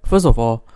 First of all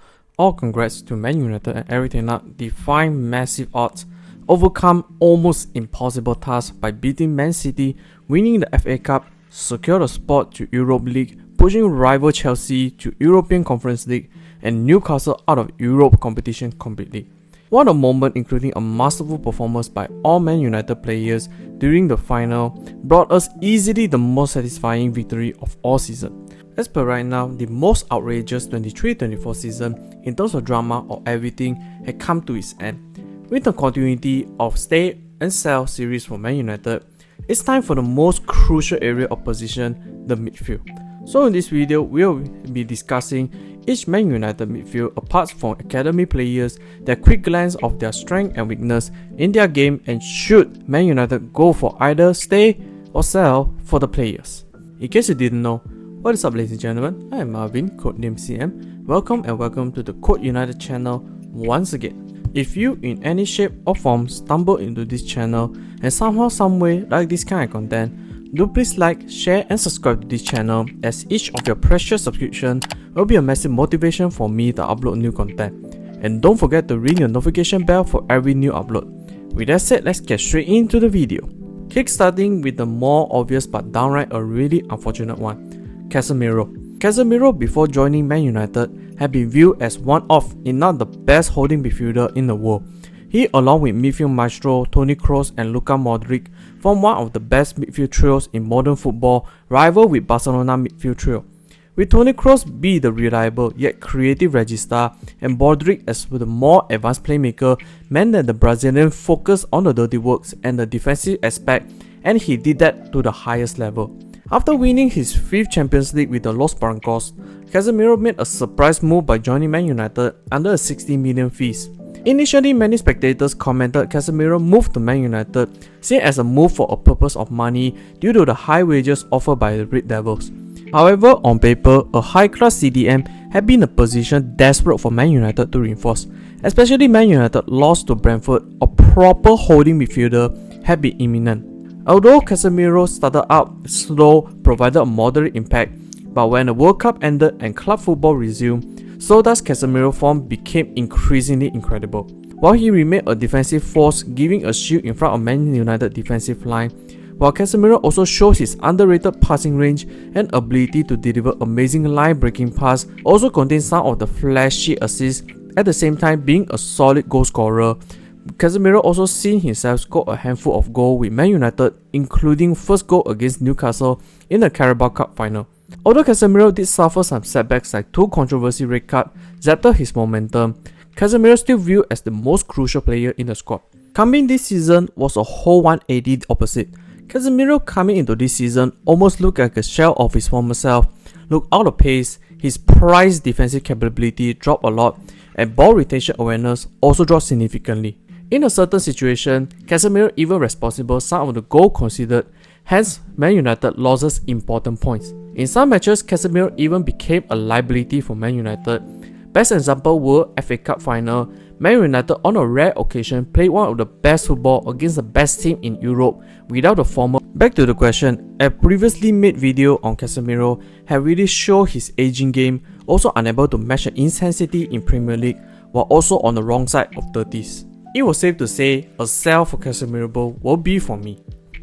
congrats to Man United and Erik ten Hag defying massive odds, overcome almost impossible tasks by beating Man City, winning the FA Cup, secure the spot to Europa League, pushing rival Chelsea to European Conference League, and Newcastle out of Europe competition completely. What a moment, including a masterful performance by all Man United players during the final, brought us easily the most satisfying victory of all season. As per right now, the most outrageous 23-24 season in terms of drama or everything had come to its end. With the continuity of stay and sell series for Man United, it's time for the most crucial area of position, the midfield. So in this video, we'll be discussing each Man United midfield apart from academy players, their quick glance of their strength and weakness in their game, and should Man United go for either stay or sell for the players. In case you didn't know, what is up ladies and gentlemen, I am Marvin, codename CM. Welcome to the Code United channel once again. If you in any shape or form stumble into this channel and somehow someway like this kind of content, do please like, share and subscribe to this channel, as each of your precious subscription will be a massive motivation for me to upload new content. And don't forget to ring your notification bell for every new upload. With that said, let's get straight into the video. Kickstarting with the more obvious but downright a really unfortunate one, Casemiro. Casemiro, before joining Man United, had been viewed as one of, if not the best holding midfielder in the world. He, along with midfield maestro Toni Kroos and Luka Modric, formed one of the best midfield trios in modern football, rival with Barcelona midfield trio. With Toni Kroos be the reliable yet creative regista, and Modric as the more advanced playmaker, meant that the Brazilian focused on the dirty works and the defensive aspect, and he did that to the highest level. After winning his 5th Champions League with the Los Blancos, Casemiro made a surprise move by joining Man United under a 60 million fees. Initially, many spectators commented Casemiro moved to Man United, seen as a move for a purpose of money due to the high wages offered by the Red Devils. However, on paper, a high-class CDM had been a position desperate for Man United to reinforce, especially Man United lost to Brentford. A proper holding midfielder had been imminent. Although Casemiro started out slow, provided a moderate impact, but when the World Cup ended and club football resumed, so does Casemiro form became increasingly incredible. While he remained a defensive force, giving a shield in front of Man United defensive line, while Casemiro also shows his underrated passing range and ability to deliver amazing line-breaking pass, also contains some of the flashy assists, at the same time being a solid goal scorer. Casemiro also seen himself score a handful of goals with Man United, including first goal against Newcastle in the Carabao Cup final. Although Casemiro did suffer some setbacks like 2 controversial red cards zapped his momentum, Casemiro still viewed as the most crucial player in the squad. Coming this season was a whole 180 opposite. Casemiro coming into this season almost looked like a shell of his former self, looked out of pace, his prized defensive capability dropped a lot, and ball retention awareness also dropped significantly. In a certain situation, Casemiro even responsible some of the goals conceded, hence Man United loses important points. In some matches, Casemiro even became a liability for Man United. Best example were FA Cup final. Man United on a rare occasion played one of the best football against the best team in Europe without the former. Back to the question, a previously made video on Casemiro had really shown his aging game, also unable to match the intensity in Premier League while also on the wrong side of 30s. It was safe to say a sell for Casemiro will be for me.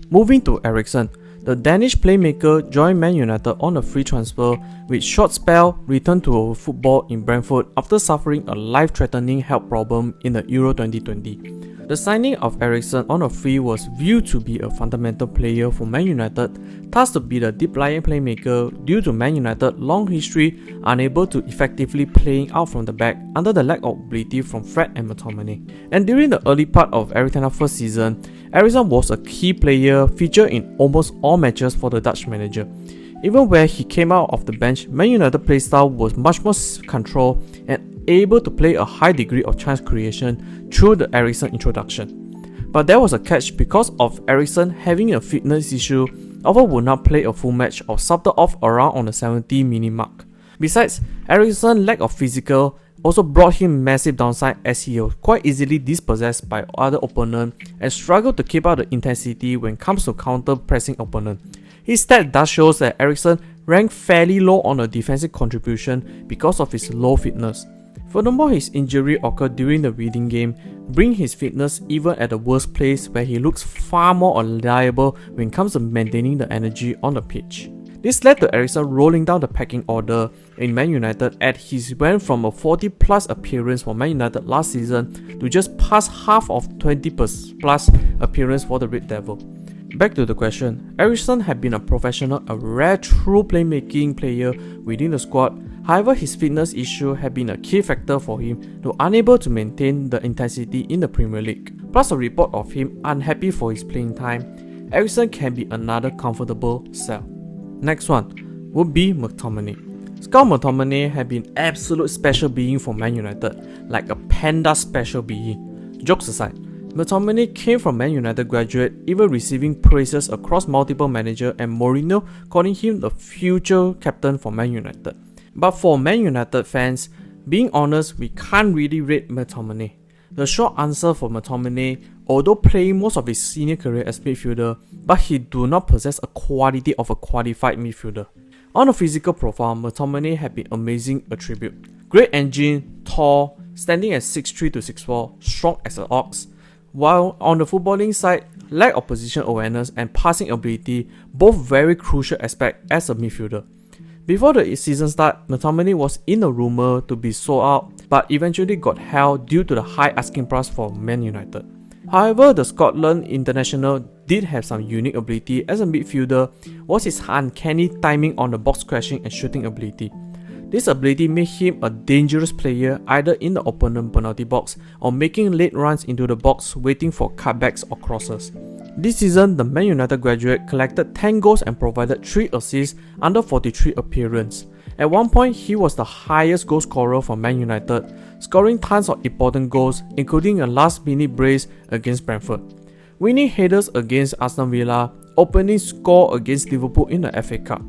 Moving to Eriksen, the Danish playmaker joined Man United on a free transfer with short spell returned to football in Brentford after suffering a life-threatening health problem in the Euro 2020. The signing of Eriksen on a free was viewed to be a fundamental player for Man United, thus to be the deep-lying playmaker due to Man United's long history unable to effectively playing out from the back under the lack of ability from Fred and McTominay. And during the early part of Erik ten Hag's first season, Eriksen was a key player featured in almost all matches for the Dutch manager. Even where he came out of the bench, Man United playstyle was much more controlled and able to play a high degree of chance creation through the Eriksen introduction. But there was a catch because of Eriksen having a fitness issue, often would not play a full match or subbed off around on the 70-minute mark. Besides, Eriksen's lack of physical also brought him massive downside as he was quite easily dispossessed by other opponents and struggled to keep up the intensity when it comes to counter-pressing opponents. His stat thus shows that Eriksen ranked fairly low on a defensive contribution because of his low fitness. Furthermore, his injury occurred during the reading game, bringing his fitness even at the worst place where he looks far more reliable when it comes to maintaining the energy on the pitch. This led to Eriksen rolling down the pecking order in Man United as he went from a 40 plus appearance for Man United last season to just past half of 20 plus appearance for the Red Devil. Back to the question, Eriksen had been a professional, a rare true playmaking player within the squad. However, his fitness issue had been a key factor for him to unable to maintain the intensity in the Premier League. Plus a report of him unhappy for his playing time, Eriksen can be another comfortable sell. Next one would be McTominay. Scott McTominay had been absolute special being for Man United, like a panda special being. Jokes aside, McTominay came from Man United graduate, even receiving praises across multiple managers and Mourinho calling him the future captain for Man United. But for Man United fans, being honest, we can't really rate McTominay. The short answer for McTominay, although playing most of his senior career as midfielder, but he do not possess a quality of a qualified midfielder. On a physical profile, McTominay had been amazing attribute. Great engine, tall, standing at 6'3 to 6'4, strong as an ox. While on the footballing side, lack of position awareness and passing ability, both very crucial aspects as a midfielder. Before the season start, McTominay was in a rumour to be sold out, but eventually got held due to the high asking price for Man United. However, the Scotland international did have some unique ability as a midfielder, was his uncanny timing on the box crashing and shooting ability. This ability made him a dangerous player either in the opponent penalty box or making late runs into the box waiting for cutbacks or crosses. This season, the Man United graduate collected 10 goals and provided 3 assists under 43 appearances. At one point, he was the highest goal scorer for Man United, scoring tons of important goals, including a last-minute brace against Brentford, winning headers against Aston Villa, opening score against Liverpool in the FA Cup.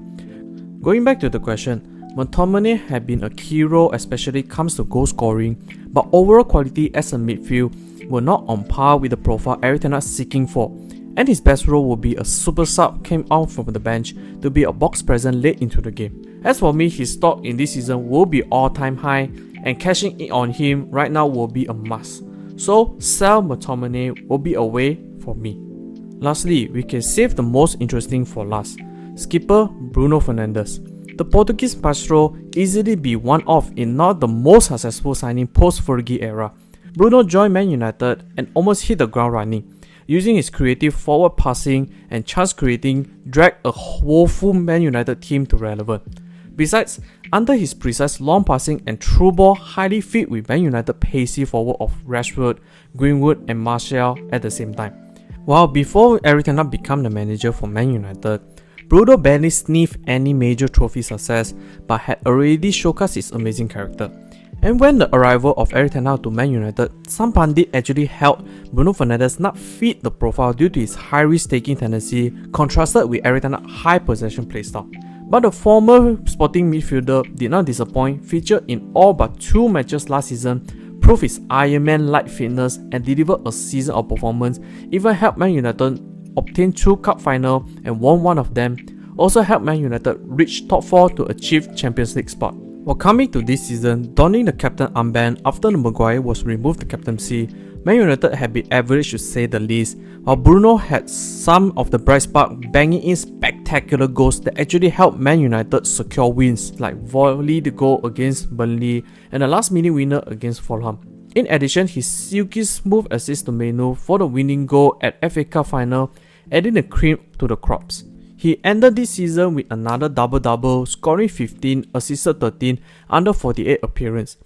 Going back to the question, McTominay had been a key role especially comes to goal scoring, but overall quality as a midfield were not on par with the profile Eriksen was seeking for, and his best role would be a super sub came out from the bench to be a box presence late into the game. As for me, his stock in this season will be all-time high, and cashing in on him right now will be a must. So sell McTominay will be a way for me. Lastly, we can save the most interesting for last. Skipper Bruno Fernandes. The Portuguese maestro easily be one of, if not the most successful signing post-Fergie era. Bruno joined Man United and almost hit the ground running, using his creative forward passing and chance creating drag a woeful Man United team to relevant. Besides, under his precise long passing and through ball highly fit with Man United pacey forward of Rashford, Greenwood and Martial at the same time. While before Eriksen became the manager for Man United, Bruno barely sniffed any major trophy success but had already showcased his amazing character. And when the arrival of Eriksen to Man United, some pundit actually held Bruno Fernandes not fit the profile due to his high risk-taking tendency contrasted with Eriksen's high possession playstyle. But the former Sporting midfielder did not disappoint, featured in all but 2 matches last season, proved his Ironman-like fitness and delivered a season of performance, even helped Man United obtain 2 cup final and won one of them, also helped Man United reach top 4 to achieve Champions League spot. While coming to this season, donning the captain armband after Maguire was removed the captaincy, Man United had been average to say the least, while Bruno had some of the bright spark banging in spectacular goals that actually helped Man United secure wins like volleyed goal against Burnley and a last minute winner against Fulham. In addition, his silky smooth assist to Mainoo for the winning goal at FA Cup final, adding the cream to the crops. He ended this season with another double-double, scoring 15, assisted 13, under 48 appearances.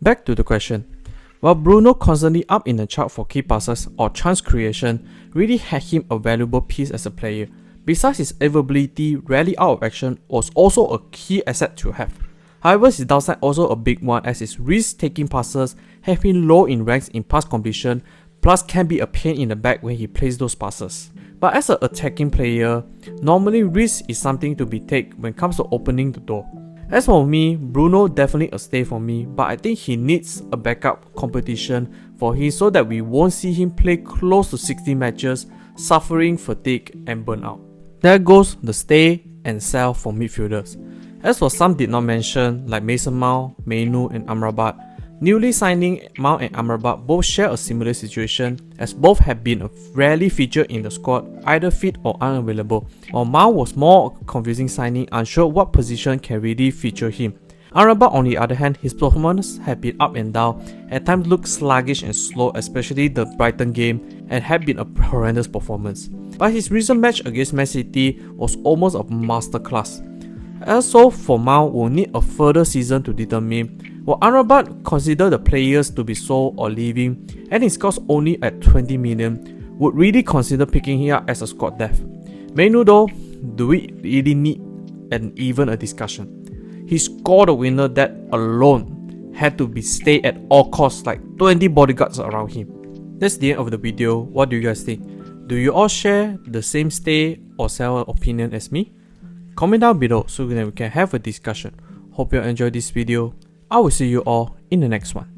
Back to the question. While Bruno constantly up in the chart for key passes or chance creation, really had him a valuable piece as a player. Besides his availability, rarely out of action was also a key asset to have. However, his downside also a big one as his risk-taking passes have been low in ranks in pass completion, plus can be a pain in the back when he plays those passes. But as an attacking player, normally risk is something to be taken when it comes to opening the door. As for me, Bruno definitely a stay for me, but I think he needs a backup competition for him so that we won't see him play close to 60 matches, suffering fatigue and burnout. There goes the stay and sell for midfielders. As for some did not mention, like Mason Mount, Mainoo and Amrabat, newly signing Mount and Amrabat both share a similar situation, as both have been rarely featured in the squad, either fit or unavailable, while Mount was more confusing signing, unsure what position can really feature him. Amrabat on the other hand, his performance have been up and down, at times looked sluggish and slow, especially the Brighton game, and had been a horrendous performance. But his recent match against Man City was almost a masterclass. Also, for Mount will need a further season to determine, while Amrabat consider the players to be sold or leaving, and his cost only at 20 million, would really consider picking him up as a squad depth. Mainoo though, do we really need even a discussion? He scored a winner that alone had to be stay at all costs, like 20 bodyguards around him. That's the end of the video. What do you guys think? Do you all share the same stay or sell opinion as me? Comment down below so that we can have a discussion. Hope you enjoyed this video. I will see you all in the next one.